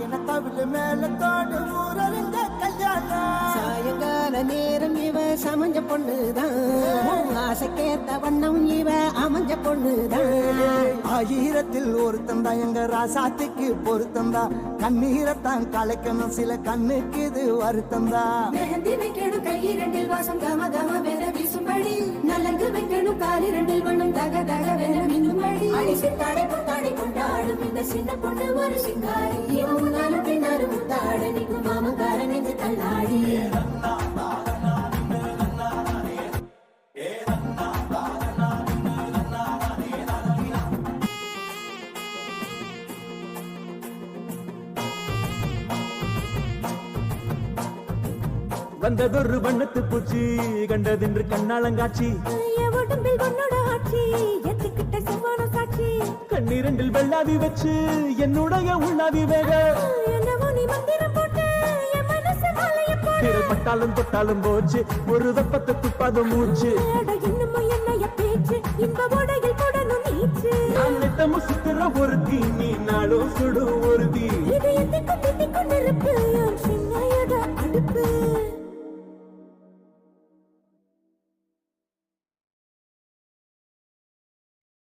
என தவிழ் மேலத்தோடு ஊரறிந்த கல்யாணம். சாயங்கால நேரம் இவ சமஞ்ச பொண்ணுதான், ஆசைக்கேத்த வண்ணம் இவ அமைஞ்ச பொண்ணுதான். ஆயிரத்தில் ஒருத்தந்தா எங்க ராசாத்திக்கு பொருத்தந்தா, கண்ணீரத்தான் கலைக்கணும் சில கண்ணுக்கு இது வருத்தந்தா. மெஹந்தி வைக்கணும் கையிரண்டில் வாசம் கம கம வென வீசும்படி, நலங்கு வைக்கணும் காலிரண்டில் வண்ணம் தக தக வென மின்னும்படி. அடிசித்தாடை புத்தாடை கொண்டாடும் இந்த சின்ன பொண்ணு ஒரு சிங்காரி, இவன் முன்னாலும் பின்னாலும் முத்தாட நிற்கும் மாமங்காரன் என்று தள்ளாடி. வந்ததொரு வண்ணத்து பூச்சி கண்டதென்று கண்ணாளங்காட்சி, உடம்பில் உன்னோட ஆட்சி எத்துக்கிட்ட செவ்வான சாட்சி. கண்ணீரண்டில் வெள்ளாவி வச்சு என்னுடைய உள்ளாவி வேக, என்னவோ நீ மந்திரம் போட்டு என் மனசு மாலைய போடு. பட்டாலும் தொட்டாலும் போச்சு ஒரு வெப்பத்தை துப்பாத மூச்சு. இன்னும் என்னைய பேச்சு இன்ப ஓடையில் போடணும் நீச்சு. நான் நெட்டமும் சுத்துற ஒருத்தி, நீ நாளும் சுடும் ஒருத்தி. இதயத்தை குத்தி கொண்டு